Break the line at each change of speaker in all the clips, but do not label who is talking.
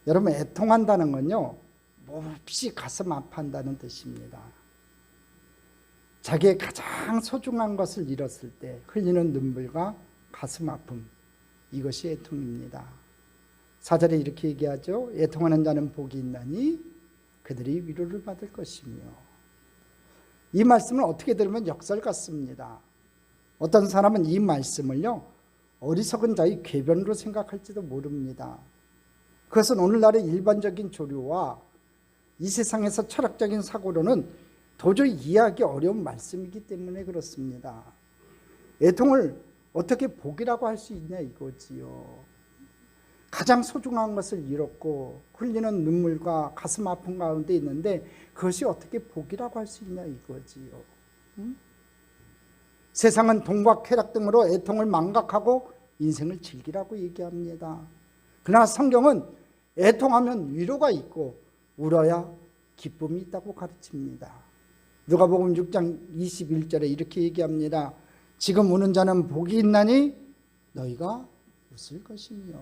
여러분, 애통한다는 건요, 몹시 가슴 아파한다는 뜻입니다. 자기의 가장 소중한 것을 잃었을 때 흘리는 눈물과 가슴 아픔, 이것이 애통입니다. 4절에 이렇게 얘기하죠. 애통하는 자는 복이 있나니 그들이 위로를 받을 것이며. 이 말씀을 어떻게 들으면 역설 같습니다. 어떤 사람은 이 말씀을요, 어리석은 자의 궤변으로 생각할지도 모릅니다. 그것은 오늘날의 일반적인 조류와 이 세상에서 철학적인 사고로는 도저히 이해하기 어려운 말씀이기 때문에 그렇습니다. 애통을 어떻게 복이라고 할 수 있냐 이거지요. 가장 소중한 것을 잃었고 흘리는 눈물과 가슴 아픔 가운데 있는데 그것이 어떻게 복이라고 할 수 있냐 이거지요. 세상은 돈과 쾌락 등으로 애통을 망각하고 인생을 즐기라고 얘기합니다. 그러나 성경은 애통하면 위로가 있고 울어야 기쁨이 있다고 가르칩니다. 누가복음 6장 21절에 이렇게 얘기합니다. 지금 우는 자는 복이 있나니 너희가 웃을 것이며.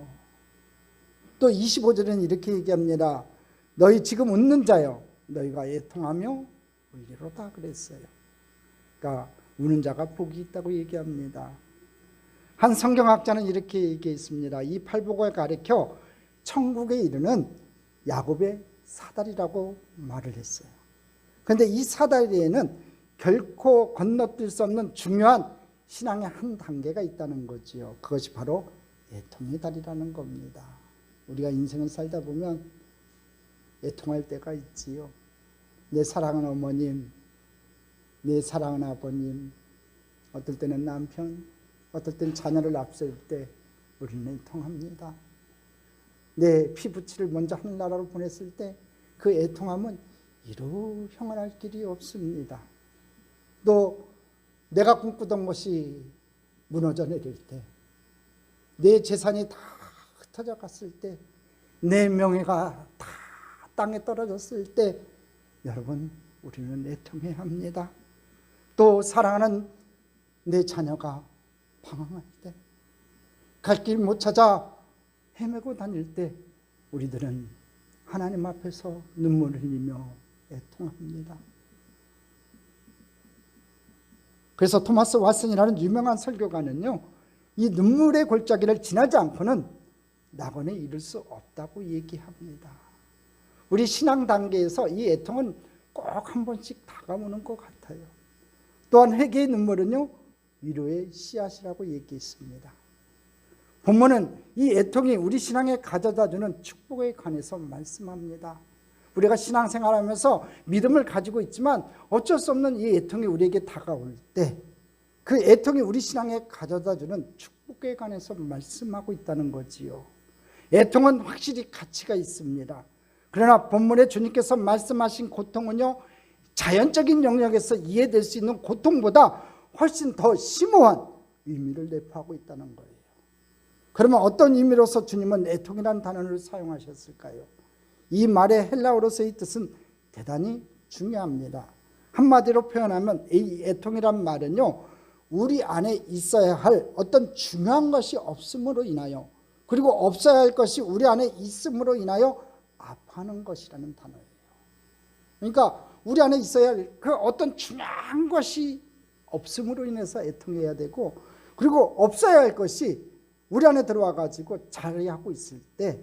또 25절에는 이렇게 얘기합니다. 너희 지금 웃는 자여 너희가 애통하며 울리로다 그랬어요. 그러니까 우는 자가 복이 있다고 얘기합니다. 한 성경학자는 이렇게 얘기했습니다. 이 팔복을 가리켜 천국에 이르는 야곱의 사다리라고 말을 했어요. 그런데 이 사다리에는 결코 건너뛸 수 없는 중요한 신앙의 한 단계가 있다는 거지요. 그것이 바로 애통의 다리라는 겁니다. 우리가 인생을 살다 보면 애통할 때가 있지요. 내 사랑하는 어머님, 내 사랑하는 아버님, 어떨 때는 남편, 어떨 때는 자녀를 앞세울 때 우리는 애통합니다. 내 피부치를 먼저 하늘나라로 보냈을 때 그 애통함은 이루 평안할 길이 없습니다. 또 내가 꿈꾸던 것이 무너져 내릴 때, 내 재산이 다 흩어져 갔을 때, 내 명예가 다 땅에 떨어졌을 때 여러분 우리는 애통해야 합니다. 또 사랑하는 내 자녀가 방황할 때, 갈 길 못 찾아 헤매고 다닐 때 우리들은 하나님 앞에서 눈물을 흘리며 애통합니다. 그래서 토마스 왓슨이라는 유명한 설교가는요, 이 눈물의 골짜기를 지나지 않고는 낙원에 이를 수 없다고 얘기합니다. 우리 신앙 단계에서 이 애통은 꼭 한 번씩 다가오는 것 같아요. 또한 회개의 눈물은요, 위로의 씨앗이라고 얘기했습니다. 본문은 이 애통이 우리 신앙에 가져다주는 축복에 관해서 말씀합니다. 우리가 신앙생활하면서 믿음을 가지고 있지만 어쩔 수 없는 이 애통이 우리에게 다가올 때 그 애통이 우리 신앙에 가져다주는 축복에 관해서 말씀하고 있다는 거지요. 애통은 확실히 가치가 있습니다. 그러나 본문에 주님께서 말씀하신 고통은요, 자연적인 영역에서 이해될 수 있는 고통보다 훨씬 더 심오한 의미를 내포하고 있다는 거예요. 그러면 어떤 의미로서 주님은 애통이라는 단어를 사용하셨을까요? 이 말의 헬라어로서의 뜻은 대단히 중요합니다. 한마디로 표현하면 이 애통이란 말은요, 우리 안에 있어야 할 어떤 중요한 것이 없음으로 인하여, 그리고 없어야 할 것이 우리 안에 있음으로 인하여 아파하는 것이라는 단어예요. 그러니까 우리 안에 있어야 할 그 어떤 중요한 것이 없음으로 인해서 애통해야 되고, 그리고 없어야 할 것이 우리 안에 들어와 가지고 자리하고 있을 때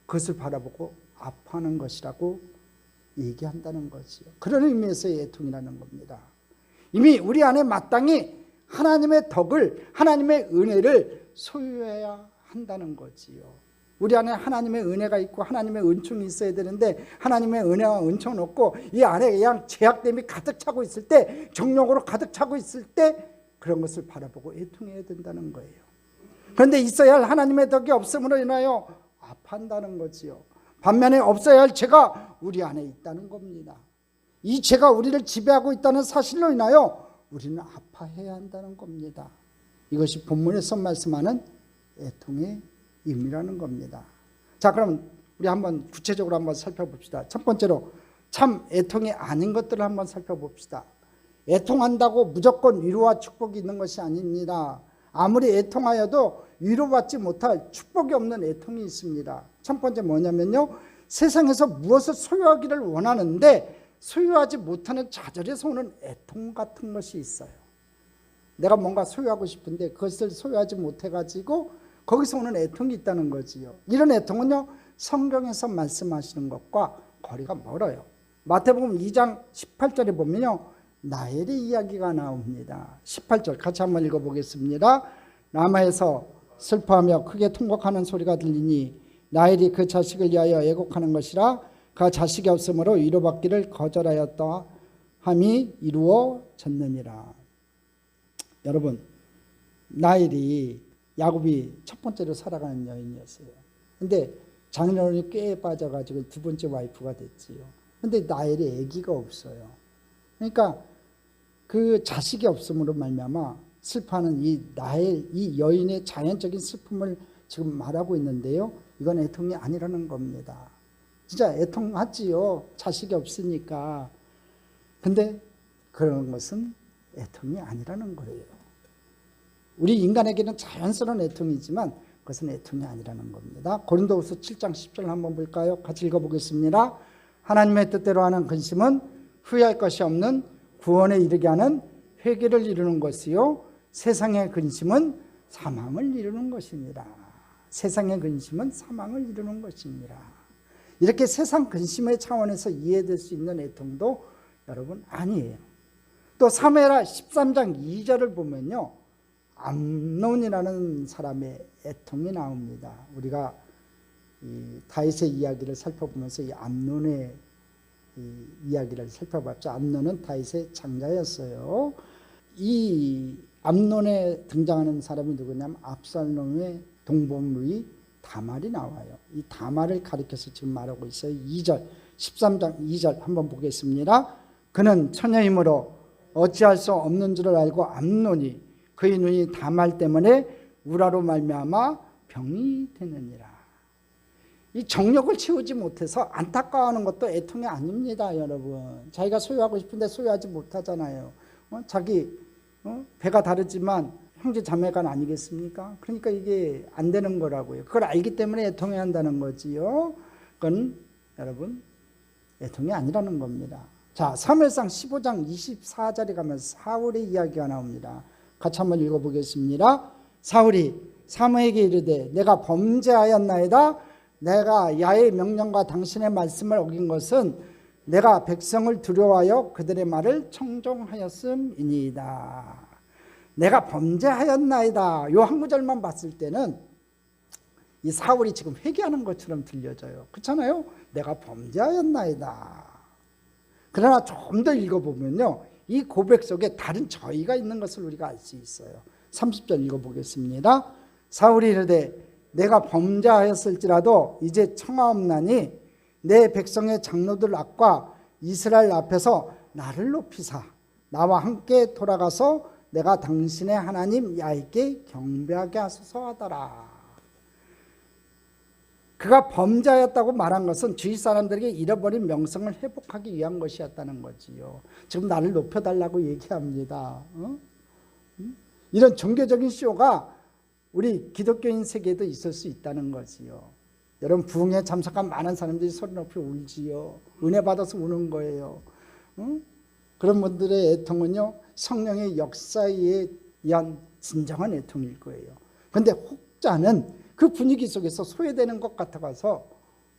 그것을 바라보고 아파하는 것이라고 얘기한다는 것이요. 그런 의미에서의 애통이라는 겁니다. 이미 우리 안에 마땅히 하나님의 덕을, 하나님의 은혜를 소유해야 한다는 거지요. 우리 안에 하나님의 은혜가 있고 하나님의 은총이 있어야 되는데 하나님의 은혜와 은총은 없고 이 안에 그냥 죄악됨이 가득 차고 있을 때, 정욕으로 가득 차고 있을 때 그런 것을 바라보고 애통해야 된다는 거예요. 그런데 있어야 할 하나님의 덕이 없음으로 인하여 아파한다는 거지요. 반면에 없어야 할 죄가 우리 안에 있다는 겁니다. 이 죄가 우리를 지배하고 있다는 사실로 인하여 우리는 아파해야 한다는 겁니다. 이것이 본문에서 말씀하는 애통의 의미라는 겁니다. 자, 그럼 우리 한번 구체적으로 한번 살펴봅시다. 첫 번째로 참 애통이 아닌 것들을 한번 살펴봅시다. 애통한다고 무조건 위로와 축복이 있는 것이 아닙니다. 아무리 애통하여도 위로받지 못할 축복이 없는 애통이 있습니다. 첫 번째 뭐냐면요, 세상에서 무엇을 소유하기를 원하는데 소유하지 못하는 좌절에서 오는 애통 같은 것이 있어요. 내가 뭔가 소유하고 싶은데 그것을 소유하지 못해가지고 거기서 오는 애통이 있다는 거지요. 이런 애통은요, 성경에서 말씀하시는 것과 거리가 멀어요. 마태복음 2장 18절에 보면요, 나엘의 이야기가 나옵니다. 18절 같이 한번 읽어보겠습니다. 라마에서 슬퍼하며 크게 통곡하는 소리가 들리니 나엘이 그 자식을 위하여 애곡하는 것이라. 그 자식이 없으므로 위로받기를 거절하였다 함이 이루어졌느니라. 여러분, 나엘이 야곱이 첫 번째로 살아가는 여인이었어요. 근데 장인어른이 꽤 빠져가지고 두 번째 와이프가 됐지요. 근데 나엘이 아기가 없어요. 그러니까 그 자식이 없음으로 말미암아 슬퍼하는 이 나엘, 이 여인의 자연적인 슬픔을 지금 말하고 있는데요, 이건 애통이 아니라는 겁니다. 진짜 애통하지요, 자식이 없으니까. 근데 그런 것은 애통이 아니라는 거예요. 우리 인간에게는 자연스러운 애통이지만 그것은 애통이 아니라는 겁니다. 고린도후서 7장 10절 한번 볼까요? 같이 읽어보겠습니다. 하나님의 뜻대로 하는 근심은 후회할 것이 없는 구원에 이르게 하는 회개를 이루는 것이요, 세상의 근심은 사망을 이루는 것입니다. 세상의 근심은 사망을 이루는 것입니다. 이렇게 세상 근심의 차원에서 이해될 수 있는 애통도 여러분 아니에요. 또 사무엘하 13장 2절을 보면요, 암논이라는 사람의 애통이 나옵니다. 우리가 이 다윗의 이야기를 살펴보면서 이 암논의 이 이야기를 살펴봤죠. 암논은 다윗의 장자였어요. 이 암논에 등장하는 사람이 누구냐면 압살롬의 동복누이 다말이 나와요. 이 다말을 가리켜서 지금 말하고 있어요. 2절, 13장 2절 한번 보겠습니다. 그는 처녀이므로 어찌할 수 없는 줄을 알고 암논이 그의 눈이 다말 때문에 우라로 말미암아 병이 되느니라. 이 정욕을 채우지 못해서 안타까워하는 것도 애통이 아닙니다, 여러분. 자기가 소유하고 싶은데 소유하지 못하잖아요. 자기 배가 다르지만 형제 자매가 아니겠습니까? 그러니까 이게 안 되는 거라고요. 그걸 알기 때문에 애통해야 한다는 거지요. 그건 여러분 애통이 아니라는 겁니다. 자, 사무엘상 15장 24절에 가면 사울의 이야기가 나옵니다. 같이 한번 읽어보겠습니다. 사울이 사무엘에게 이르되 내가 범죄하였나이다. 내가 야훼의 명령과 당신의 말씀을 어긴 것은 내가 백성을 두려워하여 그들의 말을 청종하였음이니이다. 내가 범죄하였나이다. 요 한 구절만 봤을 때는 이 사울이 지금 회개하는 것처럼 들려져요. 그렇잖아요? 내가 범죄하였나이다. 그러나 좀 더 읽어보면요, 이 고백 속에 다른 저희가 있는 것을 우리가 알 수 있어요. 30절 읽어보겠습니다. 사울이 이르되 내가 범죄하였을지라도 이제 청하옵나니 내 백성의 장로들 앞과 이스라엘 앞에서 나를 높이사 나와 함께 돌아가서 내가 당신의 하나님 야훼께 경배하게 하소서 하더라. 그가 범죄하였다고 말한 것은 주위 사람들에게 잃어버린 명성을 회복하기 위한 것이었다는 거지요. 지금 나를 높여달라고 얘기합니다. 이런 종교적인 쇼가 우리 기독교인 세계에도 있을 수 있다는 거지요. 여러분, 부흥에 참석한 많은 사람들이 소리 높이 울지요. 은혜 받아서 우는 거예요. 그런 분들의 애통은요, 성령의 역사에 의한 진정한 애통일 거예요. 그런데 혹자는 그 분위기 속에서 소외되는 것 같아서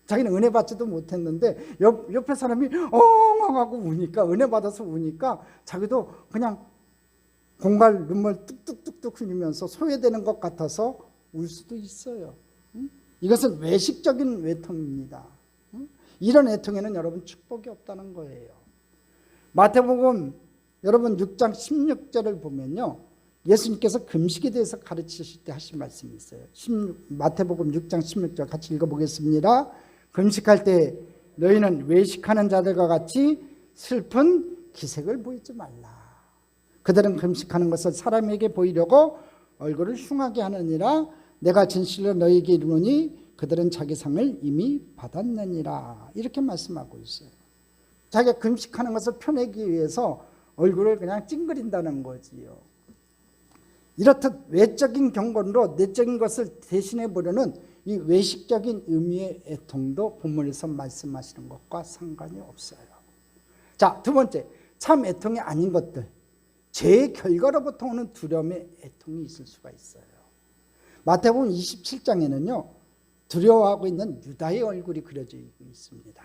자기는 은혜 받지도 못했는데 옆에 사람이 엉엉하고 우니까, 은혜 받아서 우니까 자기도 그냥 공갈 눈물 뚝뚝뚝뚝 흘리면서 소외되는 것 같아서 울 수도 있어요. 이것은 외식적인 애통입니다. 이런 애통에는 여러분 축복이 없다는 거예요. 마태복음 여러분 6장 16절을 보면요, 예수님께서 금식에 대해서 가르치실 때 하신 말씀이 있어요. 마태복음 6장 16절 같이 읽어보겠습니다. 금식할 때 너희는 외식하는 자들과 같이 슬픈 기색을 보이지 말라. 그들은 금식하는 것을 사람에게 보이려고 얼굴을 흉하게 하느니라. 내가 진실로 너희에게 이르노니 그들은 자기 상을 이미 받았느니라. 이렇게 말씀하고 있어요. 자기가 금식하는 것을 표내기 위해서 얼굴을 그냥 찡그린다는 거지요. 이렇듯 외적인 경건으로 내적인 것을 대신해 보려는 이 외식적인 의미의 애통도 본문에서 말씀하시는 것과 상관이 없어요. 자, 두 번째, 참 애통이 아닌 것들, 죄의 결과로부터 오는 두려움의 애통이 있을 수가 있어요. 마태복음 27장에는요 두려워하고 있는 유다의 얼굴이 그려져 있습니다.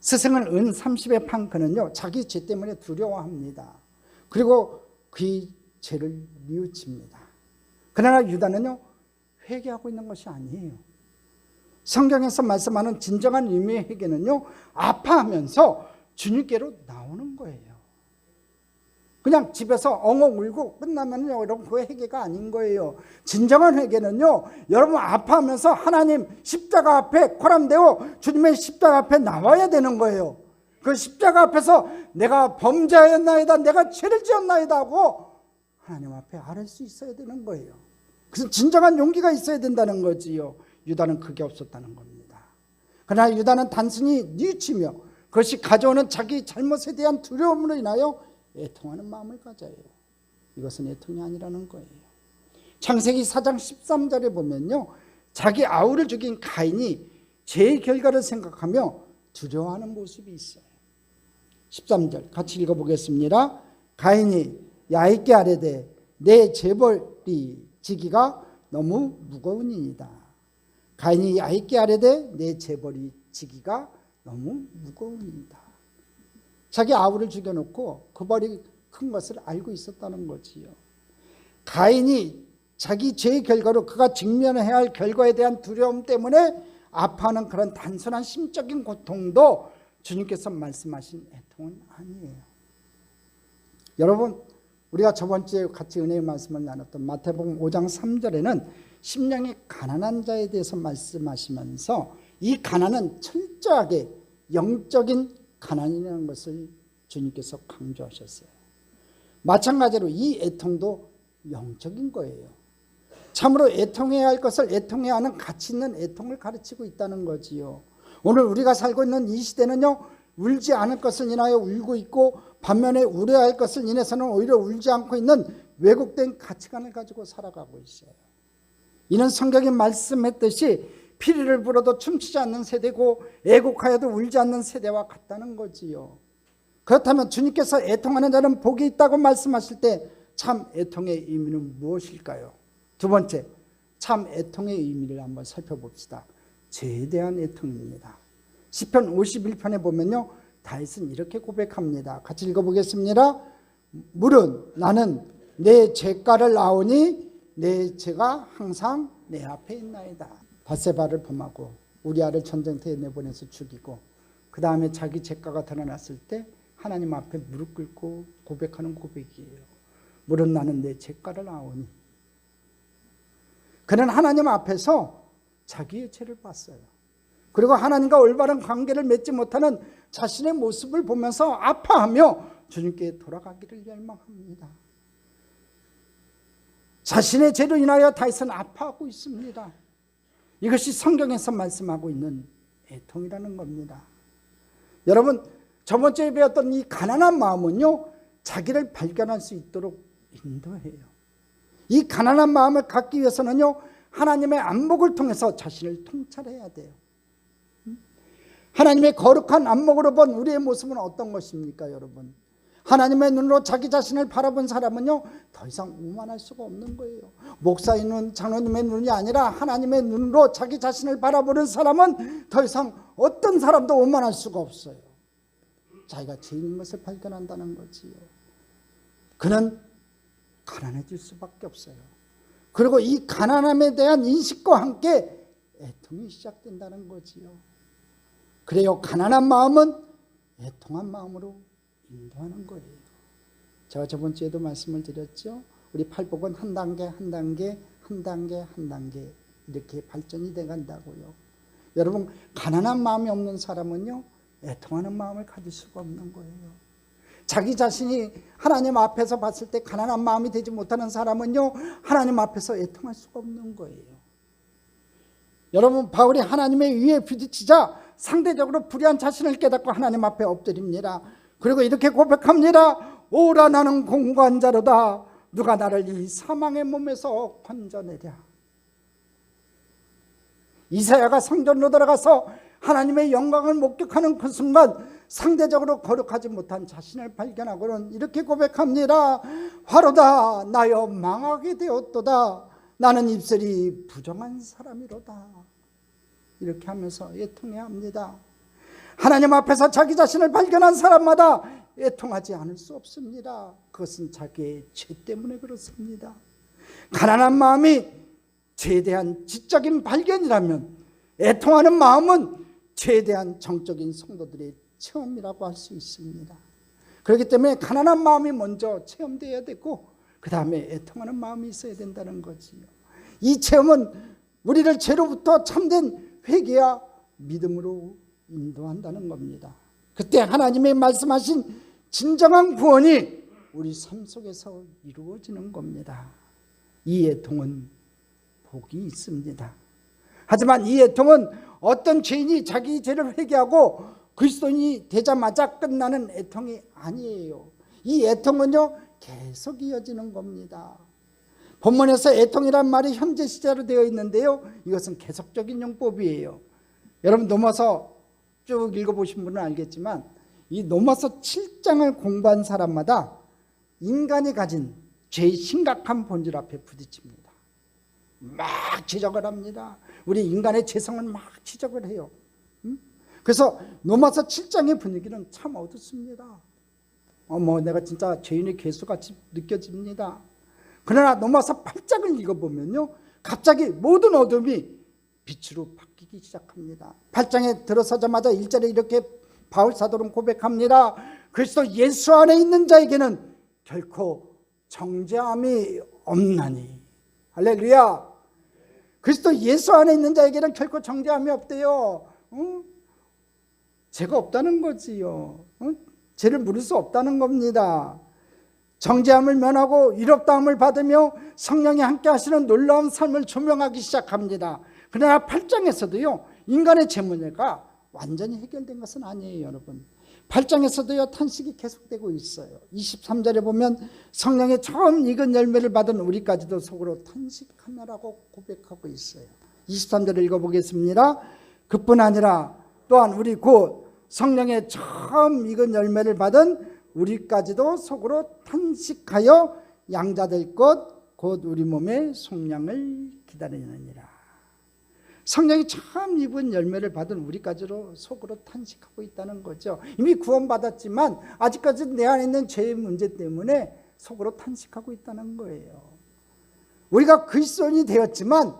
스승을 은 30에 판 그는요 자기 죄 때문에 두려워합니다. 그리고 그의 죄를 뉘우칩니다. 그러나 유다는요 회개하고 있는 것이 아니에요. 성경에서 말씀하는 진정한 의미의 회개는요 아파하면서 주님께로 나오는 거예요. 그냥 집에서 엉엉 울고 끝나면요 여러분 그 회개가 아닌 거예요. 진정한 회개는요 여러분 아파하면서 하나님 십자가 앞에 코람되어 주님의 십자가 앞에 나와야 되는 거예요. 그 십자가 앞에서 내가 범죄하였나이다, 내가 죄를 지었나이다 하고 하나님 앞에 아뢰 수 있어야 되는 거예요. 그래서 진정한 용기가 있어야 된다는 거지요. 유다는 그게 없었다는 겁니다. 그러나 유다는 단순히 뉘우치며 그것이 가져오는 자기 잘못에 대한 두려움으로 인하여 애통하는 마음을 가져요. 이것은 애통이 아니라는 거예요. 창세기 4장 13절에 보면요 자기 아우를 죽인 가인이 죄의 결과를 생각하며 두려워하는 모습이 있어요. 13절 같이 읽어보겠습니다. 가인이 야곱께 아뢰되 내 재벌이 지기가 너무 무거우니이다. 가인이 야곱께 아뢰되 내 재벌이 지기가 너무 무거우니이다. 자기 아우를 죽여놓고 그 벌이 큰 것을 알고 있었다는 거지요. 가인이 자기 죄의 결과로 그가 직면해야 할 결과에 대한 두려움 때문에 아파하는 그런 단순한 심적인 고통도 주님께서 말씀하신 애통은 아니에요. 여러분 우리가 저번 주에 같이 은혜의 말씀을 나눴던 마태복음 5장 3절에는 심령이 가난한 자에 대해서 말씀하시면서 이 가난은 철저하게 영적인 가난이라는 것을 주님께서 강조하셨어요. 마찬가지로 이 애통도 영적인 거예요. 참으로 애통해야 할 것을 애통해야 하는 가치 있는 애통을 가르치고 있다는 거지요. 오늘 우리가 살고 있는 이 시대는요 울지 않을 것을 인하여 울고 있고 반면에 울어야 할 것을 인해서는 오히려 울지 않고 있는 왜곡된 가치관을 가지고 살아가고 있어요. 이는 성경이 말씀했듯이 피리를 불어도 춤추지 않는 세대고 애곡하여도 울지 않는 세대와 같다는 거지요. 그렇다면 주님께서 애통하는 자는 복이 있다고 말씀하실 때 참 애통의 의미는 무엇일까요? 두 번째, 참 애통의 의미를 한번 살펴봅시다. 죄에 대한 애통입니다. 시편 51편에 보면요 다윗은 이렇게 고백합니다. 같이 읽어보겠습니다. 물은 나는 내 죄가를 아오니 내 죄가 항상 내 앞에 있나이다. 밧세바를 범하고 우리아를 전쟁터에 내보내서 죽이고 그 다음에 자기 죄가가 드러났을 때 하나님 앞에 무릎 꿇고 고백하는 고백이에요. 물은 나는 내 죄가를 아오니. 그는 하나님 앞에서 자기의 죄를 봤어요. 그리고 하나님과 올바른 관계를 맺지 못하는 자신의 모습을 보면서 아파하며 주님께 돌아가기를 열망합니다. 자신의 죄로 인하여 다윗은 아파하고 있습니다. 이것이 성경에서 말씀하고 있는 애통이라는 겁니다. 여러분 저번 주에 배웠던 이 가난한 마음은요 자기를 발견할 수 있도록 인도해요. 이 가난한 마음을 갖기 위해서는요 하나님의 안목을 통해서 자신을 통찰해야 돼요. 하나님의 거룩한 안목으로 본 우리의 모습은 어떤 것입니까 여러분? 하나님의 눈으로 자기 자신을 바라본 사람은요 더 이상 오만할 수가 없는 거예요. 목사의 눈, 장로님의 눈이 아니라 하나님의 눈으로 자기 자신을 바라보는 사람은 더 이상 어떤 사람도 오만할 수가 없어요. 자기가 죄인인 것을 발견한다는 거지요. 그는 가난해질 수밖에 없어요. 그리고 이 가난함에 대한 인식과 함께 애통이 시작된다는 거지요. 그래요. 가난한 마음은 애통한 마음으로 인도하는 거예요. 제가 저번 주에도 말씀을 드렸죠. 우리 팔복은 한 단계 한 단계 한 단계 한 단계 이렇게 발전이 돼 간다고요. 여러분 가난한 마음이 없는 사람은요 애통하는 마음을 가질 수가 없는 거예요. 자기 자신이 하나님 앞에서 봤을 때 가난한 마음이 되지 못하는 사람은요 하나님 앞에서 애통할 수가 없는 거예요. 여러분 바울이 하나님의 위에 부딪히자 상대적으로 불의한 자신을 깨닫고 하나님 앞에 엎드립니다. 그리고 이렇게 고백합니다. 오라 나는 공고한 자로다. 누가 나를 이 사망의 몸에서 건져내랴. 이사야가 성전으로 들어가서 하나님의 영광을 목격하는 그 순간 상대적으로 거룩하지 못한 자신을 발견하고는 이렇게 고백합니다. 화로다 나여 망하게 되었도다. 나는 입술이 부정한 사람이로다. 이렇게 하면서 애통해야 합니다. 하나님 앞에서 자기 자신을 발견한 사람마다 애통하지 않을 수 없습니다. 그것은 자기의 죄 때문에 그렇습니다. 가난한 마음이 죄에 대한 지적인 발견이라면 애통하는 마음은 죄에 대한 정적인 성도들의 체험이라고 할 수 있습니다. 그렇기 때문에 가난한 마음이 먼저 체험되어야 되고 그 다음에 애통하는 마음이 있어야 된다는 거지요. 이 체험은 우리를 죄로부터 참된 회개와 믿음으로 인도한다는 겁니다. 그때 하나님의 말씀하신 진정한 구원이 우리 삶 속에서 이루어지는 겁니다. 이 애통은 복이 있습니다. 하지만 이 애통은 어떤 죄인이 자기 죄를 회개하고 그리스도인이 되자마자 끝나는 애통이 아니에요. 이 애통은요 계속 이어지는 겁니다. 본문에서 애통이란 말이 현재 시제로 되어 있는데요, 이것은 계속적인 용법이에요. 여러분 넘어서 쭉 읽어보신 분은 알겠지만 이 로마서 7장을 공부한 사람마다 인간이 가진 죄의 심각한 본질 앞에 부딪힙니다. 막 지적을 합니다. 우리 인간의 죄성을 막 지적을 해요. 그래서 로마서 7장의 분위기는 참 어둡습니다. 내가 진짜 죄인의 괴수같이 느껴집니다. 그러나 로마서 8장을 읽어보면요, 갑자기 모든 어둠이 빛으로 바뀌기 시작합니다. 8장에 들어서자마자 1절에 이렇게 바울 사도는 고백합니다. 그리스도 예수 안에 있는 자에게는 결코 정죄함이 없나니. 할렐루야. 그리스도 예수 안에 있는 자에게는 결코 정죄함이 없대요. 죄가 없다는 거지요. 죄를 물을 수 없다는 겁니다. 정죄함을 면하고 위롭다함을 받으며 성령이 함께 하시는 놀라운 삶을 조명하기 시작합니다. 그러나 8장에서도요 인간의 죄 문제가 완전히 해결된 것은 아니에요. 여러분 8장에서도요 탄식이 계속되고 있어요. 23절에 보면 성령의 처음 익은 열매를 받은 우리까지도 속으로 탄식하느라고 고백하고 있어요. 23절을 읽어보겠습니다. 그뿐 아니라 또한 우리 곧 성령의 처음 익은 열매를 받은 우리까지도 속으로 탄식하여 양자될 것 곧 우리 몸의 속량을 기다리느니라. 성령이 처음 입은 열매를 받은 우리까지도 속으로 탄식하고 있다는 거죠. 이미 구원받았지만 아직까지 내 안에 있는 죄의 문제 때문에 속으로 탄식하고 있다는 거예요. 우리가 그리스도인이 되었지만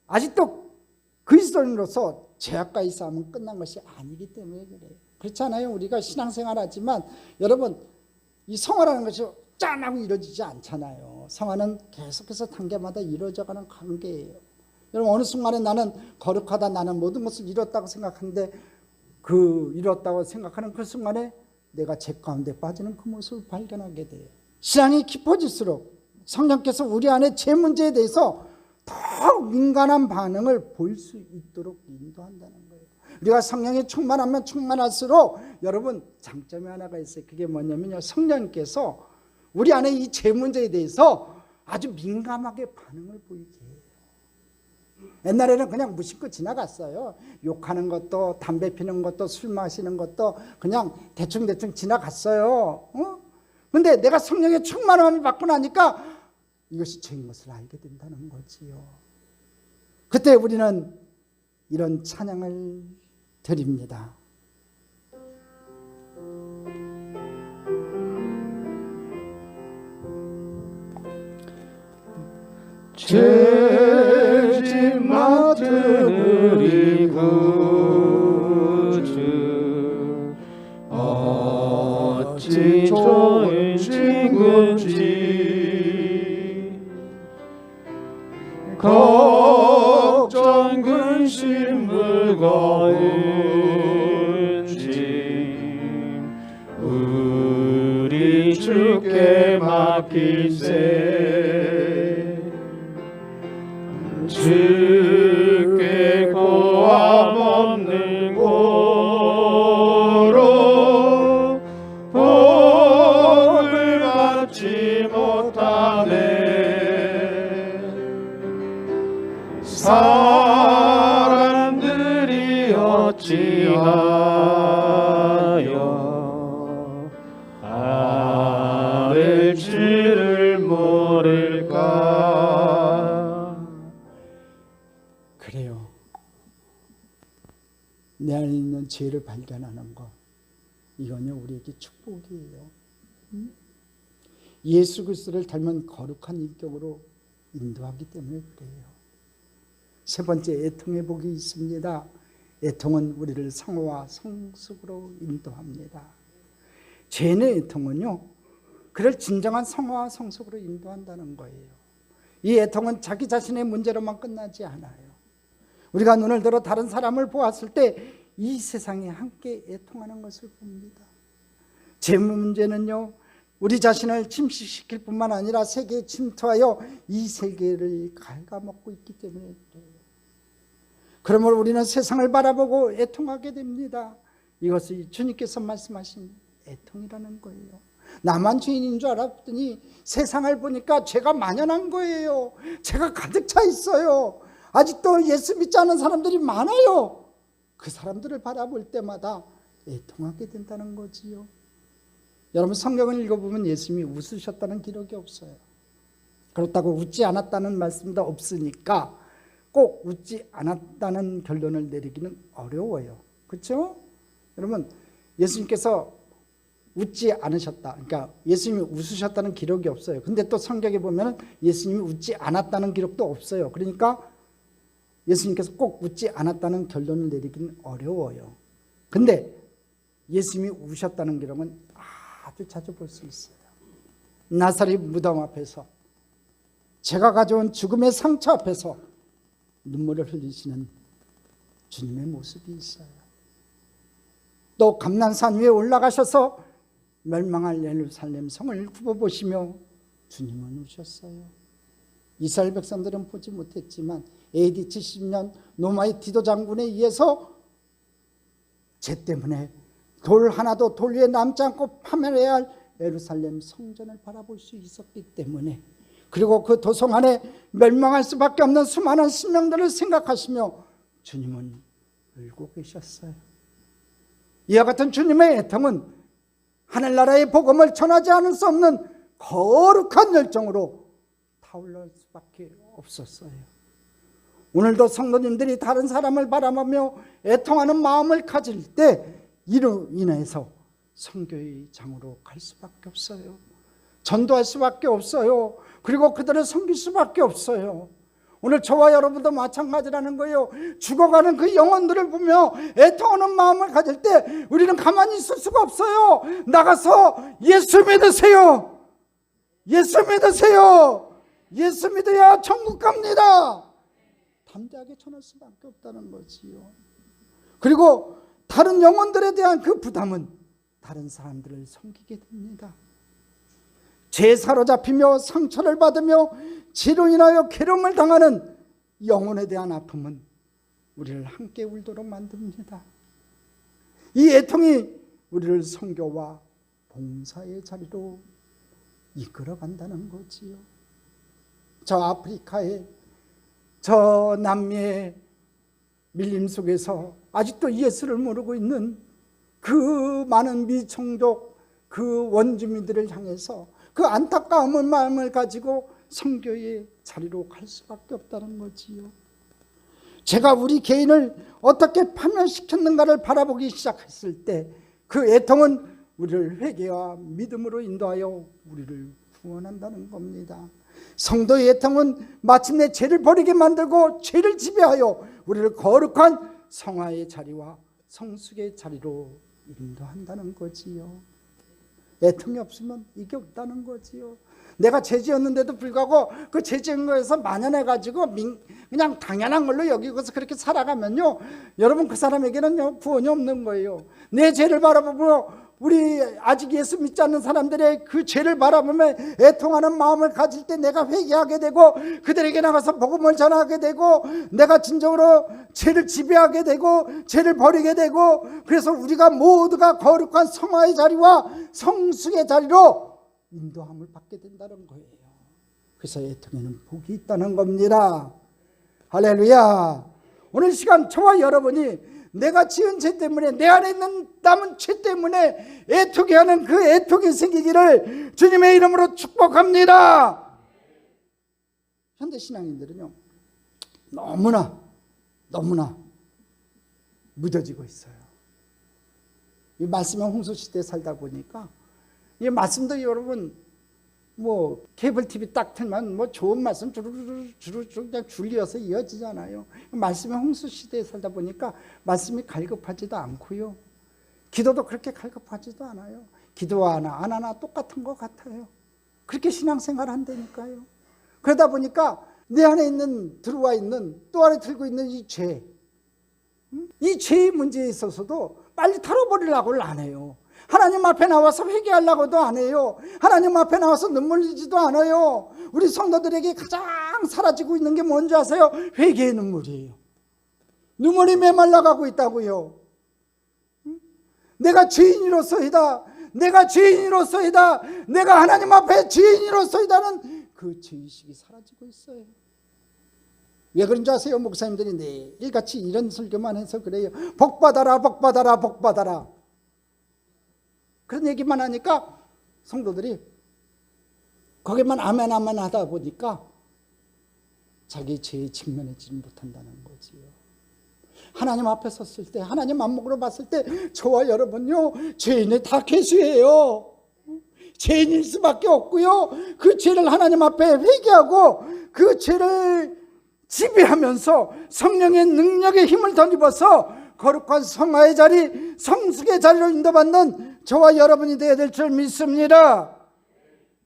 아직도 그리스도인으로서 죄악과의 싸움은 끝난 것이 아니기 때문에 그래요. 그렇지 않아요? 우리가 신앙생활 하지만 여러분 이 성화라는 것이 짠하고 이루어지지 않잖아요. 성화는 계속해서 단계마다 이루어져가는 관계예요. 여러분 어느 순간에 나는 거룩하다, 나는 모든 것을 이뤘다고 생각하는데 그 이뤘다고 생각하는 그 순간에 내가 죄 가운데 빠지는 그 모습을 발견하게 돼요. 신앙이 깊어질수록 성령께서 우리 안에 죄 문제에 대해서 더욱 민감한 반응을 보일 수 있도록 인도한다는 거예요. 우리가 성령에 충만하면 충만할수록 여러분 장점이 하나가 있어요. 그게 뭐냐면요, 성령께서 우리 안에 이 죄 문제에 대해서 아주 민감하게 반응을 보이게 해요. 옛날에는 그냥 무심코 지나갔어요. 욕하는 것도, 담배 피는 것도, 술 마시는 것도 그냥 대충 지나갔어요. 근데 내가 성령의 충만함을 받고 나니까 이것이 죄인 것을 알게 된다는 거지요. 그때 우리는 이런 찬양을 드립니다.
죄짐 맡은 우리 구주 어찌 좋은 친구인지 걱정 근심 무거운지 우리 주께 맡기세. 주께 고함 없는 고로 복을 받지 못하 사람들이 어찌하여 알지를 모를까.
그래요. 내 안에 있는 죄를 발견하는 것, 이건요 우리에게 축복이에요. 예수 그리스도를 닮은 거룩한 인격으로 인도하기 때문에 그래요. 세 번째, 애통의 복이 있습니다. 애통은 우리를 성화와 성숙으로 인도합니다. 죄의 애통은요, 그를 진정한 성화와 성숙으로 인도한다는 거예요. 이 애통은 자기 자신의 문제로만 끝나지 않아요. 우리가 눈을 들어 다른 사람을 보았을 때 이 세상에 함께 애통하는 것을 봅니다. 죄 문제는요, 우리 자신을 침식시킬 뿐만 아니라 세계에 침투하여 이 세계를 갉아먹고 있기 때문에 그래요. 그러므로 우리는 세상을 바라보고 애통하게 됩니다. 이것이 주님께서 말씀하신 애통이라는 거예요. 나만 죄인인 줄 알았더니 세상을 보니까 죄가 만연한 거예요. 죄가 가득 차 있어요. 아직도 예수 믿지 않은 사람들이 많아요. 그 사람들을 바라볼 때마다 애통하게 된다는 거지요. 여러분, 성경을 읽어보면 예수님이 웃으셨다는 기록이 없어요. 그렇다고 웃지 않았다는 말씀도 없으니까 꼭 웃지 않았다는 결론을 내리기는 어려워요. 그렇죠? 여러분, 예수님께서 웃지 않으셨다, 그러니까 예수님이 웃으셨다는 기록이 없어요. 근데 또 성경에 보면 예수님이 웃지 않았다는 기록도 없어요. 그러니까 예수님께서 꼭 웃지 않았다는 결론을 내리기는 어려워요. 근데 예수님이 우셨다는 기록은 아주 자주 볼 수 있어요. 나사렛 무덤 앞에서, 제가 가져온 죽음의 상처 앞에서 눈물을 흘리시는 주님의 모습이 있어요. 또 감난산 위에 올라가셔서 멸망할 예루살렘 성을 굽어보시며 주님은 우셨어요. 이스라엘 백성들은 보지 못했지만 AD 70년 로마의 디도 장군에 의해서 죄 때문에 돌 하나도 돌 위에 남지 않고 파멸해야 할 예루살렘 성전을 바라볼 수 있었기 때문에, 그리고 그 도성 안에 멸망할 수밖에 없는 수많은 신명들을 생각하시며 주님은 울고 계셨어요. 이와 같은 주님의 애통은 하늘나라의 복음을 전하지 않을 수 없는 거룩한 열정으로 타올릴 수밖에 없었어요. 오늘도 성도님들이 다른 사람을 바라보며 애통하는 마음을 가질 때 이로 인해서 선교의 장으로 갈 수밖에 없어요. 전도할 수밖에 없어요. 그리고 그들을 섬길 수밖에 없어요. 오늘 저와 여러분도 마찬가지라는 거예요. 죽어가는 그 영혼들을 보며 애통하는 마음을 가질 때 우리는 가만히 있을 수가 없어요. 나가서 예수 믿으세요. 예수 믿으세요. 예수 믿어야 천국 갑니다. 담대하게 전할 수밖에 없다는 거지요. 그리고 다른 영혼들에 대한 그 부담은 다른 사람들을 섬기게 됩니다. 죄에 사로잡히며 상처를 받으며 죄로 인하여 괴로움을 당하는 영혼에 대한 아픔은 우리를 함께 울도록 만듭니다. 이 애통이 우리를 선교와 봉사의 자리로 이끌어간다는 거지요. 저 아프리카에, 저 남미의 밀림 속에서 아직도 예수를 모르고 있는 그 많은 미종족, 그 원주민들을 향해서 그 안타까운 마음을 가지고 선교의 자리로 갈 수밖에 없다는 거지요. 제가 우리 개인을 어떻게 파멸시켰는가를 바라보기 시작했을 때 그 애통은 우리를 회개와 믿음으로 인도하여 우리를 구원한다는 겁니다. 성도의 애통은 마침내 죄를 버리게 만들고 죄를 지배하여 우리를 거룩한 성화의 자리와 성숙의 자리로 인도한다는 거지요. 애통이 없으면 이게 없다는 거지요. 내가 죄 지었는데도 불구하고 그 죄 지은 거에서 만연해가지고 그냥 당연한 걸로 여기고서 그렇게 살아가면요, 여러분 그 사람에게는 구원이 없는 거예요. 내 죄를 바라보고 우리 아직 예수 믿지 않는 사람들의 그 죄를 바라보며 애통하는 마음을 가질 때 내가 회개하게 되고 그들에게 나가서 복음을 전하게 되고 내가 진정으로 죄를 지배하게 되고 죄를 버리게 되고, 그래서 우리가 모두가 거룩한 성화의 자리와 성숙의 자리로 인도함을 받게 된다는 거예요. 그래서 애통에는 복이 있다는 겁니다. 할렐루야. 오늘 시간 저와 여러분이 내가 지은 죄 때문에, 내 안에 있는 남은 죄 때문에 애통해 하는 그 애통이 생기기를 주님의 이름으로 축복합니다. 현대 신앙인들은요, 너무나 무뎌지고 있어요. 이 말씀의 홍수 시대에 살다 보니까 이 말씀도 여러분 뭐 케이블 TV 딱 틀면 뭐 좋은 말씀 주르륵 그냥 줄이어서 이어지잖아요. 말씀의 홍수 시대에 살다 보니까 말씀이 갈급하지도 않고요. 기도도 그렇게 갈급하지도 않아요. 기도하나 안 하나 똑같은 것 같아요. 그렇게 신앙생활 한다니까요. 그러다 보니까 내 안에 있는 들어와 있는 또 안에 들고 있는 이 죄, 이 죄의 문제에 있어서도 빨리 털어버리려고를 안 해요. 하나님 앞에 나와서 회개하려고도 안 해요. 하나님 앞에 나와서 눈물 흘리지도 않아요. 우리 성도들에게 가장 사라지고 있는 게 뭔지 아세요? 회개의 눈물이에요. 눈물이 메말라가고 있다고요. 내가 죄인으로서이다. 내가 죄인으로서이다. 내가 하나님 앞에 죄인으로서이다는 그 죄의식이 사라지고 있어요. 왜 그런지 아세요? 목사님들이 매일같이 이런 설교만 해서 그래요. 복받아라, 복받아라, 복받아라. 그런 얘기만 하니까 성도들이 거기만 아멘 아멘 하다 보니까 자기 죄에 직면하지 못한다는 거지요. 하나님 앞에 섰을 때, 하나님 안목으로 봤을 때 저와 여러분요, 죄인의 다케수예요. 죄인일 수밖에 없고요. 그 죄를 하나님 앞에 회개하고 그 죄를 지배하면서 성령의 능력의 힘을 덧입어서 거룩한 성화의 자리, 성숙의 자리로 인도받는 저와 여러분이 되어야 될 줄 믿습니다.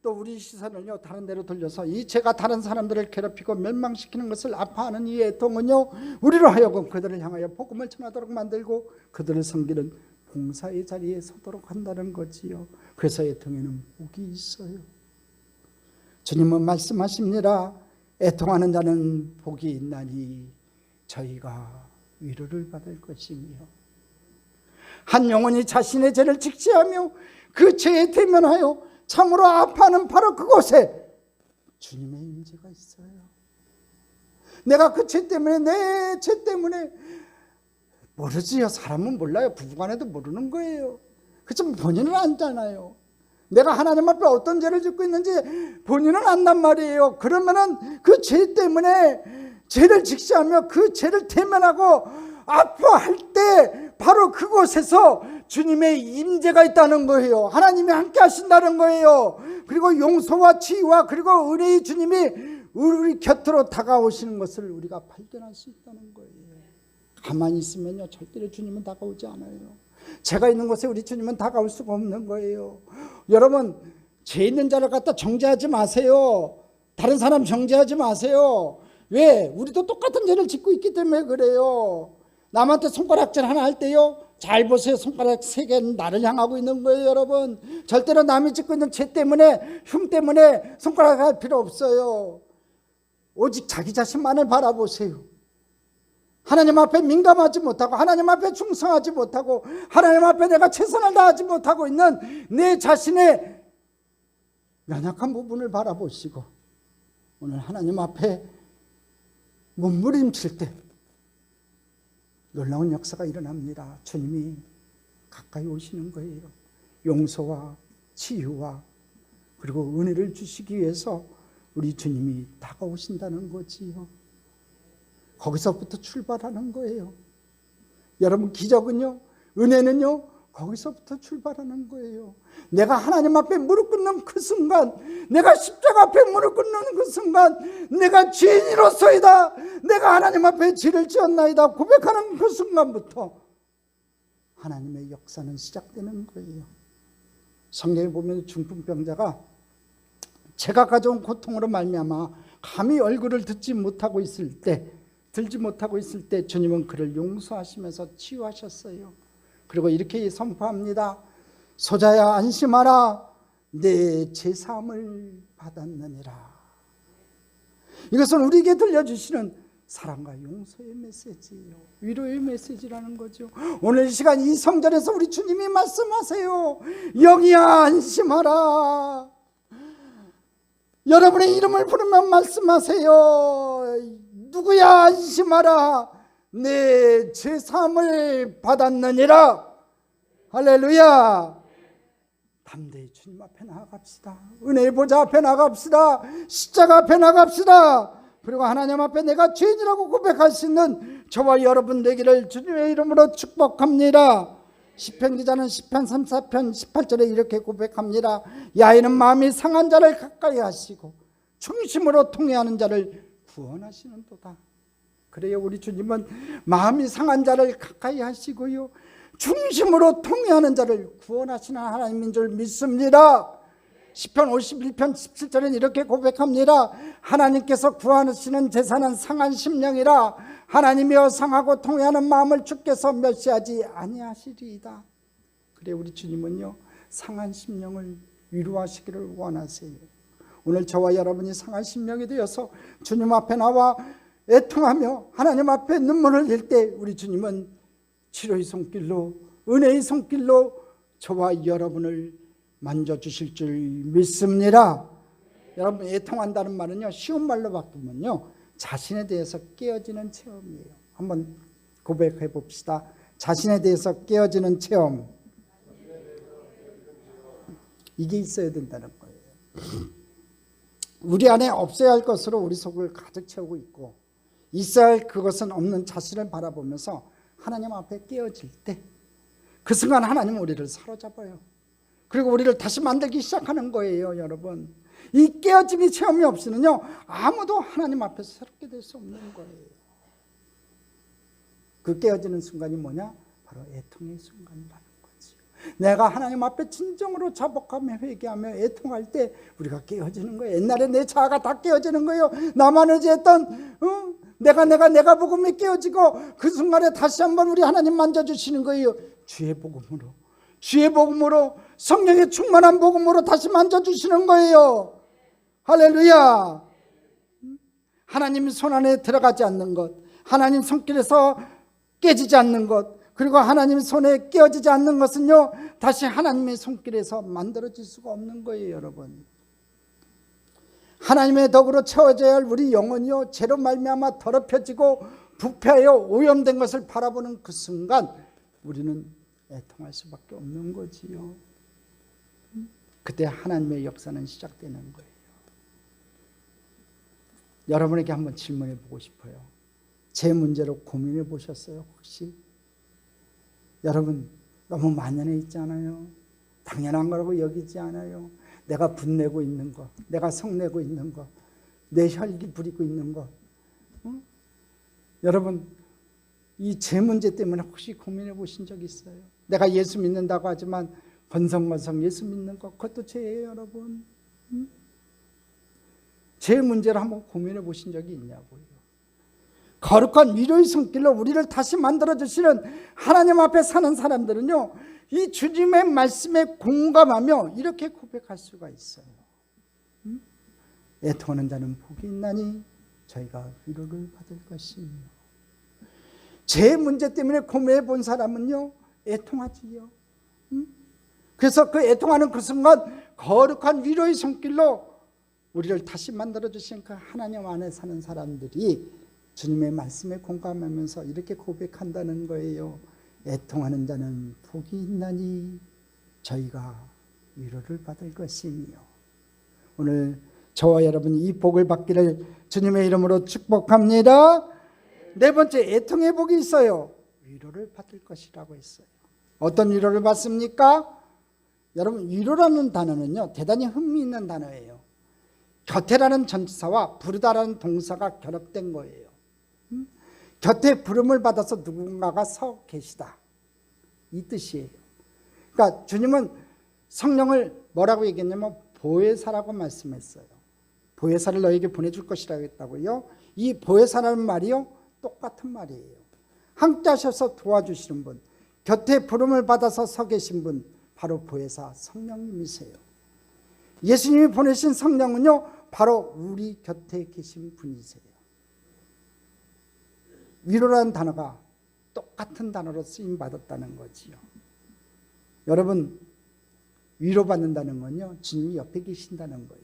또 우리 시선을요, 다른 데로 돌려서 이 죄가 다른 사람들을 괴롭히고 멸망시키는 것을 아파하는 이 애통은요, 우리로 하여금 그들을 향하여 복음을 전하도록 만들고 그들을 섬기는 봉사의 자리에 서도록 한다는 거지요. 그래서 애통에는 복이 있어요. 주님은 말씀하십니다. 애통하는 자는 복이 있나니 저희가 위로를 받을 것이며, 한 영혼이 자신의 죄를 직시하며 그 죄에 대면하여 참으로 아파하는 바로 그곳에 주님의 임재가 있어요. 내가 그 죄 때문에, 내 죄 때문에 모르지요. 사람은 몰라요. 부부간에도 모르는 거예요. 그렇지만 본인은 안잖아요. 내가 하나님 앞에 어떤 죄를 짓고 있는지 본인은 안단 말이에요. 그러면은 그 죄 때문에 죄를 직시하며 그 죄를 대면하고 아파할 때 바로 그곳에서 주님의 임재가 있다는 거예요. 하나님이 함께 하신다는 거예요. 그리고 용서와 치유와 그리고 은혜의 주님이 우리 곁으로 다가오시는 것을 우리가 발견할 수 있다는 거예요. 가만히 있으면요, 절대로 주님은 다가오지 않아요. 죄가 있는 곳에 우리 주님은 다가올 수가 없는 거예요. 여러분, 죄 있는 자를 갖다 정죄하지 마세요. 다른 사람 정죄하지 마세요. 왜? 우리도 똑같은 죄를 짓고 있기 때문에 그래요. 남한테 손가락질 하나 할 때요, 잘 보세요. 손가락 3개는 나를 향하고 있는 거예요. 여러분, 절대로 남이 짓고 있는 죄 때문에, 흉 때문에 손가락 할 필요 없어요. 오직 자기 자신만을 바라보세요. 하나님 앞에 민감하지 못하고, 하나님 앞에 충성하지 못하고, 하나님 앞에 내가 최선을 다하지 못하고 있는 내 자신의 연약한 부분을 바라보시고, 오늘 하나님 앞에 몸부림칠 때 놀라운 역사가 일어납니다. 주님이 가까이 오시는 거예요. 용서와 치유와 그리고 은혜를 주시기 위해서 우리 주님이 다가오신다는 거지요. 거기서부터 출발하는 거예요. 여러분, 기적은요, 은혜는요, 거기서부터 출발하는 거예요. 내가 하나님 앞에 무릎 꿇는 그 순간, 내가 십자가 앞에 무릎 꿇는 그 순간, 내가 죄인으로서이다, 내가 하나님 앞에 죄를 지었나이다 고백하는 그 순간부터 하나님의 역사는 시작되는 거예요. 성경에 보면 중풍병자가 제가 가져온 고통으로 말미암아 감히 얼굴을 들지 못하고 있을 때 주님은 그를 용서하시면서 치유하셨어요. 그리고 이렇게 선포합니다. 소자야 안심하라, 내 제사함을 받았느니라. 이것은 우리에게 들려주시는 사랑과 용서의 메시지예요. 위로의 메시지라는 거죠. 오늘 이 시간 이 성전에서 우리 주님이 말씀하세요. 영이야 안심하라. 여러분의 이름을 부르면 말씀하세요. 누구야 안심하라, 내 죄사함을 받았느니라. 할렐루야. 담대히 주님 앞에 나아갑시다. 은혜의 보좌 앞에 나갑시다. 십자가 앞에 나갑시다. 그리고 하나님 앞에 내가 죄인이라고 고백할 수 있는 저와 여러분 되기를 주님의 이름으로 축복합니다. 시편 기자는 시편 34편 18절에 이렇게 고백합니다. 야인은 마음이 상한 자를 가까이 하시고 중심으로 통회하는 자를 구원하시는도다. 그래요, 우리 주님은 마음이 상한 자를 가까이 하시고요, 중심으로 통회하는 자를 구원하시는 하나님인 줄 믿습니다. 시편 51편 17절은 이렇게 고백합니다. 하나님께서 구하시는 제사는 상한 심령이라 하나님이여 상하고 통회하는 마음을 주께서 멸시하지 아니하시리이다. 그래, 우리 주님은요, 상한 심령을 위로하시기를 원하세요. 오늘 저와 여러분이 상한 심령이 되어서 주님 앞에 나와 애통하며 하나님 앞에 눈물을 흘릴 때 우리 주님은 치료의 손길로, 은혜의 손길로 저와 여러분을 만져주실 줄 믿습니다. 여러분, 애통한다는 말은요, 쉬운 말로 바꾸면요, 자신에 대해서 깨어지는 체험이에요. 한번 고백해 봅시다. 자신에 대해서 깨어지는 체험. 이게 있어야 된다는 거예요. 우리 안에 없어야 할 것으로 우리 속을 가득 채우고 있고, 있어야 할 그것은 없는 자신을 바라보면서 하나님 앞에 깨어질 때 그 순간 하나님은 우리를 사로잡아요. 그리고 우리를 다시 만들기 시작하는 거예요. 여러분, 이 깨어짐이 체험이 없이는요, 아무도 하나님 앞에서 새롭게 될 수 없는 거예요. 그 깨어지는 순간이 뭐냐? 바로 애통의 순간이라는 거지. 내가 하나님 앞에 진정으로 자복하며 회개하며 애통할 때 우리가 깨어지는 거예요. 옛날에 내 자아가 다 깨어지는 거예요. 나만 의지했던 내가 복음이 깨어지고 그 순간에 다시 한번 우리 하나님 만져주시는 거예요. 주의 복음으로 성령의 충만한 복음으로 다시 만져주시는 거예요. 할렐루야. 하나님 손 안에 들어가지 않는 것, 하나님 손길에서 깨지지 않는 것, 그리고 하나님 손에 깨어지지 않는 것은요, 다시 하나님의 손길에서 만들어질 수가 없는 거예요. 여러분, 하나님의 덕으로 채워져야 할 우리 영혼이요, 죄로 말미암아 더럽혀지고 부패하여 오염된 것을 바라보는 그 순간 우리는 애통할 수밖에 없는 거지요. 그때 하나님의 역사는 시작되는 거예요. 여러분에게 한번 질문해 보고 싶어요. 제 문제로 고민해 보셨어요? 혹시? 여러분, 너무 만연해 있지 않아요? 당연한 거라고 여기지 않아요? 내가 분내고 있는 것, 내가 성내고 있는 것, 내 혈기 부리고 있는 것, 여러분, 이 제 문제 때문에 혹시 고민해 보신 적 있어요? 내가 예수 믿는다고 하지만 건성건성 예수 믿는 것, 그것도 죄예요. 여러분, 제 문제를 한번 고민해 보신 적이 있냐고요. 거룩한 위로의 손길로 우리를 다시 만들어주시는 하나님 앞에 사는 사람들은요, 이 주님의 말씀에 공감하며 이렇게 고백할 수가 있어요. 애통하는 자는 복이 있나니 저희가 위로를 받을 것이며. 제 문제 때문에 고민해 본 사람은요, 애통하지요. 그래서 그 애통하는 그 순간 거룩한 위로의 손길로 우리를 다시 만들어주신 그 하나님 안에 사는 사람들이 주님의 말씀에 공감하면서 이렇게 고백한다는 거예요. 애통하는 자는 복이 있나니 저희가 위로를 받을 것이며. 오늘 저와 여러분이 이 복을 받기를 주님의 이름으로 축복합니다. 네 번째, 애통의 복이 있어요. 위로를 받을 것이라고 했어요. 어떤 위로를 받습니까? 여러분, 위로라는 단어는요, 대단히 흥미있는 단어예요. 곁에라는 전치사와 부르다라는 동사가 결합된 거예요. 곁에 부름을 받아서 누군가가 서 계시다, 이 뜻이에요. 그러니까 주님은 성령을 뭐라고 얘기했냐면 보혜사라고 말씀했어요. 보혜사를 너에게 보내줄 것이라고 했다고요. 이 보혜사라는 말이요, 똑같은 말이에요. 함께 하셔서 도와주시는 분, 곁에 부름을 받아서 서 계신 분, 바로 보혜사 성령님이세요. 예수님이 보내신 성령은요, 바로 우리 곁에 계신 분이세요. 위로라는 단어가 똑같은 단어로 쓰임받았다는 거지요. 여러분, 위로받는다는 건요, 주님이 옆에 계신다는 거예요.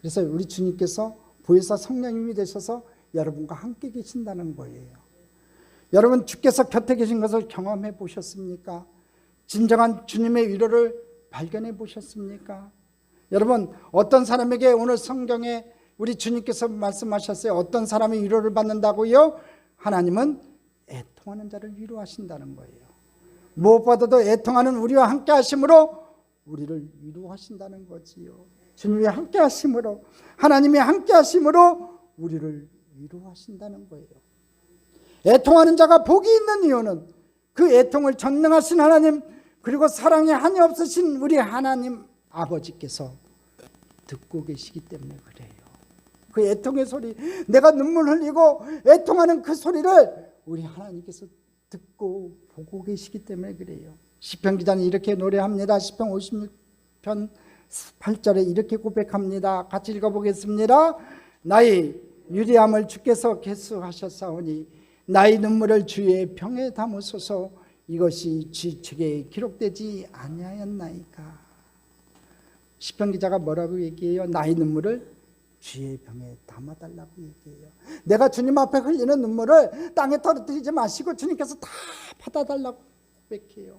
그래서 우리 주님께서 보혜사 성령님이 되셔서 여러분과 함께 계신다는 거예요. 여러분 주께서 곁에 계신 것을 경험해 보셨습니까? 진정한 주님의 위로를 발견해 보셨습니까? 여러분 어떤 사람에게 오늘 성경에 우리 주님께서 말씀하셨어요. 어떤 사람이 위로를 받는다고요? 하나님은 애통하는 자를 위로하신다는 거예요. 무엇보다도 애통하는 우리와 함께 하심으로 우리를 위로하신다는 거지요. 주님이 함께 하심으로, 하나님이 함께 하심으로 우리를 위로하신다는 거예요. 애통하는 자가 복이 있는 이유는 그 애통을 전능하신 하나님, 그리고 사랑이 한이 없으신 우리 하나님 아버지께서 듣고 계시기 때문에 그래요. 그 애통의 소리, 내가 눈물 흘리고 애통하는 그 소리를 우리 하나님께서 듣고 보고 계시기 때문에 그래요. 시편 기자는 이렇게 노래합니다. 시편 56편 8절에 이렇게 고백합니다. 같이 읽어보겠습니다. 나의 유리함을 주께서 계수하셨사오니 나의 눈물을 주의 병에 담으소서. 이것이 지책에 기록되지 아니하였나이까. 시편 기자가 뭐라고 얘기해요? 나의 눈물을 주의 병에 담아달라고 얘기해요. 내가 주님 앞에 흘리는 눈물을 땅에 떨어뜨리지 마시고 주님께서 다 받아달라고 고백해요.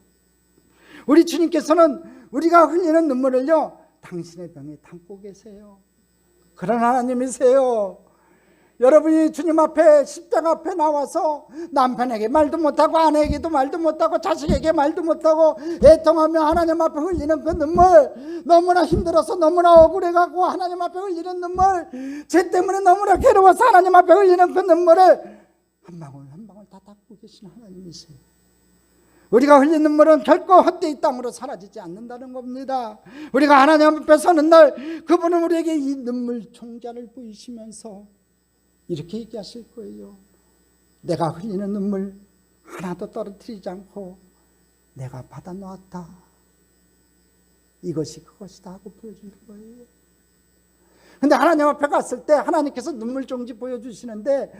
우리 주님께서는 우리가 흘리는 눈물을요 당신의 병에 담고 계세요. 그런 하나님이세요. 여러분이 주님 앞에 십자가 앞에 나와서 남편에게 말도 못하고 아내에게도 말도 못하고 자식에게 말도 못하고 애통하며 하나님 앞에 흘리는 그 눈물, 너무나 힘들어서 너무나 억울해가고 하나님 앞에 흘리는 눈물, 죄 때문에 너무나 괴로워서 하나님 앞에 흘리는 그 눈물을 한 방울 한 방울 다 닦고 계신 하나님이세요. 우리가 흘린 눈물은 결코 헛되이 땅으로 사라지지 않는다는 겁니다. 우리가 하나님 앞에 서는 날 그분은 우리에게 이 눈물 총자를 보이시면서 이렇게 얘기하실 거예요. 내가 흘리는 눈물 하나도 떨어뜨리지 않고 내가 받아놓았다. 이것이 그것이다 하고 보여줄 거예요. 근데 하나님 앞에 갔을 때 하나님께서 눈물 종지 보여주시는데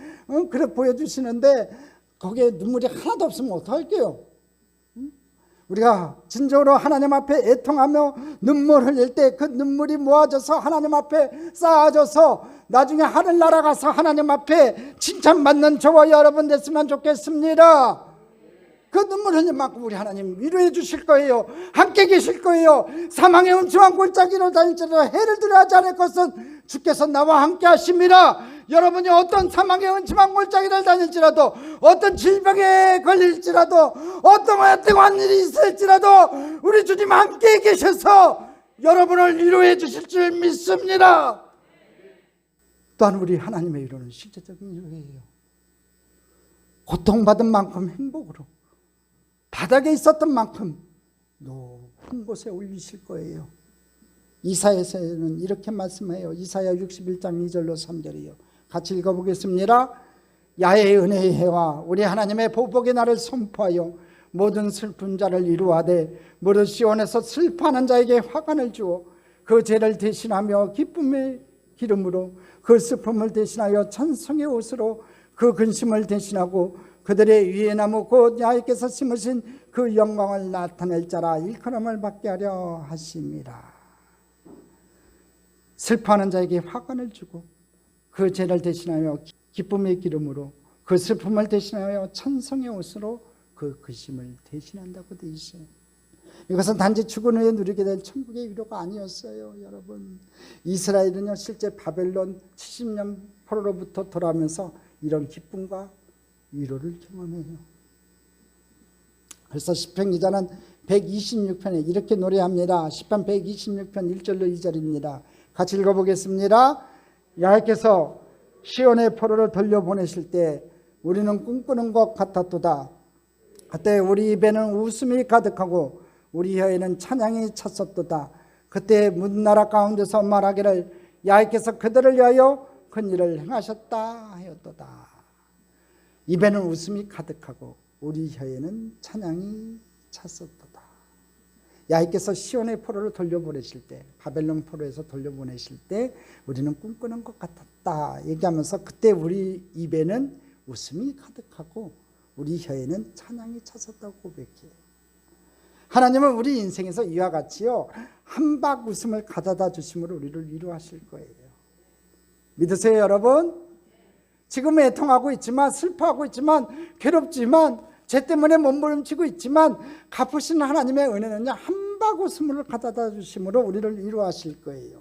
그래 보여주시는데 거기에 눈물이 하나도 없으면 어떡할게요? 우리가 진정으로 하나님 앞에 애통하며 눈물 흘릴 때 그 눈물이 모아져서 하나님 앞에 쌓아져서 나중에 하늘 날아가서 하나님 앞에 칭찬받는 저와 여러분 됐으면 좋겠습니다. 그 눈물 흘린 만큼 우리 하나님 위로해 주실 거예요. 함께 계실 거예요. 사망의 음침한 골짜기로 다닐지라도 해를 두려워하지 않을 것은 주께서 나와 함께 하십니다. 여러분이 어떤 사망의 음침한 골짜기를 다닐지라도 어떤 질병에 걸릴지라도 어떠한 일이 있을지라도 우리 주님 함께 계셔서 여러분을 위로해 주실 줄 믿습니다. 또한 우리 하나님의 위로는 실제적인 위로예요. 고통받은 만큼 행복으로, 바닥에 있었던 만큼 높은 곳에 올리실 거예요. 이사야서에는 이렇게 말씀해요. 이사야 61장 2절로 3절이요. 같이 읽어보겠습니다. 야훼의 은혜의 해와 우리 하나님의 보복의 날을 선포하여 모든 슬픈 자를 위로하되 무릇 시온에서 슬퍼하는 자에게 화관을 주어 그 죄를 대신하며 기쁨의 기름으로 그 슬픔을 대신하여 찬송의 옷으로 그 근심을 대신하고 그들의 위에 나무 곧 야훼께서 심으신 그 영광을 나타낼 자라 일컬음을 받게 하려 하심이라. 슬퍼하는 자에게 화관을 주고 그 죄를 대신하여 기쁨의 기름으로 그 슬픔을 대신하여 찬송의 옷으로 그 근심을 대신한다고 되어 있어요. 이것은 단지 죽은 후에 누리게 될 천국의 위로가 아니었어요. 여러분, 이스라엘은요 실제 바벨론 70년 포로로부터 돌아오면서 이런 기쁨과 위로를 경험해요. 그래서 시편 기자는 126편에 이렇게 노래합니다. 시편 126편 1절로 2절입니다. 같이 읽어보겠습니다. 야훼께서 시온의 포로를 돌려보내실 때 우리는 꿈꾸는 것 같았도다. 그때 우리 입에는 웃음이 가득하고 우리 혀에는 찬양이 찼었도다. 그때 문나라 가운데서 말하기를 야훼께서 그들을 위하여 큰 일을 행하셨다 하였도다. 입에는 웃음이 가득하고 우리 혀에는 찬양이 찼었도다. 야훼께서 시온의 포로를 돌려보내실 때, 바벨론 포로에서 돌려보내실 때 우리는 꿈꾸는 것 같았다 얘기하면서 그때 우리 입에는 웃음이 가득하고 우리 혀에는 찬양이 찼었다고 고백해요. 하나님은 우리 인생에서 이와 같이요 한박 웃음을 가져다 주심으로 우리를 위로하실 거예요. 믿으세요, 여러분? 지금 애통하고 있지만, 슬퍼하고 있지만, 괴롭지만, 죄 때문에 몸부림치고 있지만 갚으시는 하나님의 은혜는요, 한 바구스물을 가져다 주심으로 우리를 위로하실 거예요.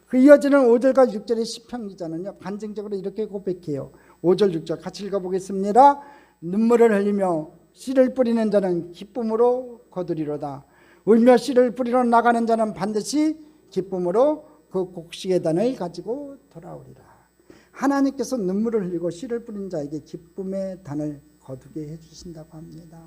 그 이어지는 5절과 6절의 시편 기자는요, 간증적으로 이렇게 고백해요. 5절 6절 같이 읽어보겠습니다. 눈물을 흘리며 씨를 뿌리는 자는 기쁨으로 거두리로다. 울며 씨를 뿌리러 나가는 자는 반드시 기쁨으로 그 곡식의 단을 가지고 돌아오리라. 하나님께서 눈물을 흘리고 씨를 뿌린 자에게 기쁨의 단을 거두게 해주신다고 합니다.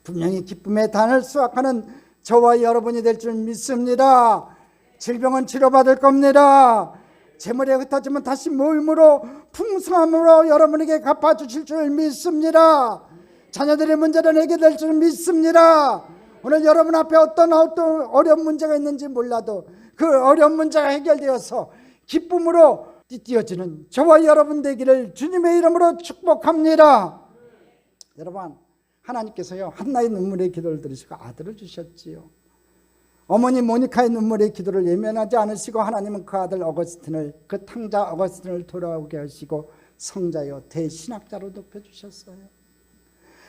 분명히 기쁨의 단을 수확하는 저와 여러분이 될 줄 믿습니다. 질병은 치료받을 겁니다. 재물에 흩어지면 다시 모임으로 풍성함으로 여러분에게 갚아주실 줄 믿습니다. 자녀들의 문제는 해결될 줄 믿습니다. 오늘 여러분 앞에 어떤 어려운 문제가 있는지 몰라도 그 어려운 문제가 해결되어서 기쁨으로 띠띠어지는 저와 여러분 되기를 주님의 이름으로 축복합니다. 여러분, 하나님께서요, 한나의 눈물의 기도를 들으시고 아들을 주셨지요. 어머니 모니카의 눈물의 기도를 예면하지 않으시고 하나님은 그 아들 어거스틴을, 그 탕자 어거스틴을 돌아오게 하시고 성자여 대신학자로 높여주셨어요.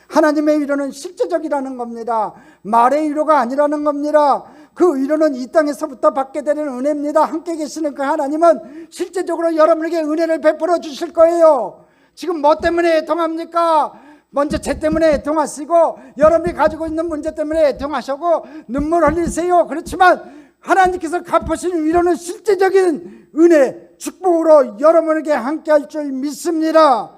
하나님의 위로는 실제적이라는 겁니다. 말의 위로가 아니라는 겁니다. 그 위로는 이 땅에서부터 받게 되는 은혜입니다. 함께 계시는 그 하나님은 실제적으로 여러분에게 은혜를 베풀어 주실 거예요. 지금 뭐 때문에 애통합니까? 먼저 죄 때문에 애통하시고 여러분이 가지고 있는 문제 때문에 애통하시고 눈물 흘리세요. 그렇지만 하나님께서 갚으시는 위로는 실제적인 은혜, 축복으로 여러분에게 함께 할 줄 믿습니다.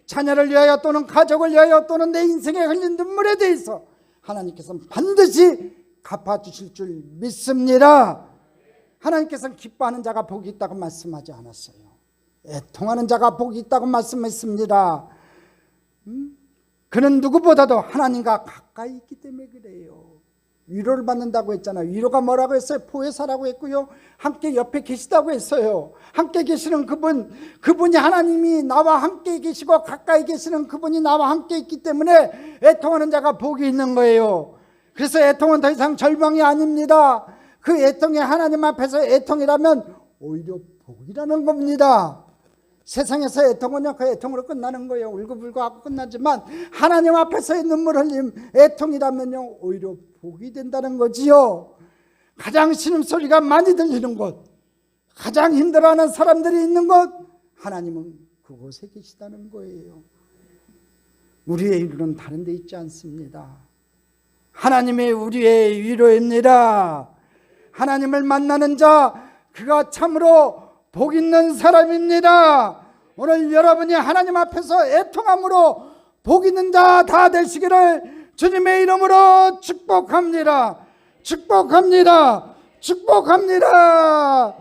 자녀를 위하여 또는 가족을 위하여 또는 내 인생에 흘린 눈물에 대해서 하나님께서는 반드시 갚아주실 줄 믿습니다. 하나님께서는 기뻐하는 자가 복이 있다고 말씀하지 않았어요. 애통하는 자가 복이 있다고 말씀했습니다. 그는 누구보다도 하나님과 가까이 있기 때문에 그래요. 위로를 받는다고 했잖아요. 위로가 뭐라고 했어요? 보혜사라고 했고요, 함께 옆에 계시다고 했어요. 함께 계시는 그분이 하나님이 나와 함께 계시고 가까이 계시는 그분이 나와 함께 있기 때문에 애통하는 자가 복이 있는 거예요. 그래서 애통은 더 이상 절망이 아닙니다. 그 애통이 하나님 앞에서 애통이라면 오히려 복이라는 겁니다. 세상에서 애통은요, 그 애통으로 끝나는 거예요. 울고불고 하고 끝나지만 하나님 앞에서의 눈물 흘림, 애통이라면요, 오히려 복이 된다는 거지요. 가장 신음소리가 많이 들리는 곳, 가장 힘들어하는 사람들이 있는 곳, 하나님은 그곳에 계시다는 거예요. 우리의 위로는 다른 데 있지 않습니다. 하나님이 우리의 위로입니다. 하나님을 만나는 자, 그가 참으로 복 있는 사람입니다. 오늘 여러분이 하나님 앞에서 애통함으로 복 있는 자 다 되시기를 주님의 이름으로 축복합니다. 축복합니다. 축복합니다.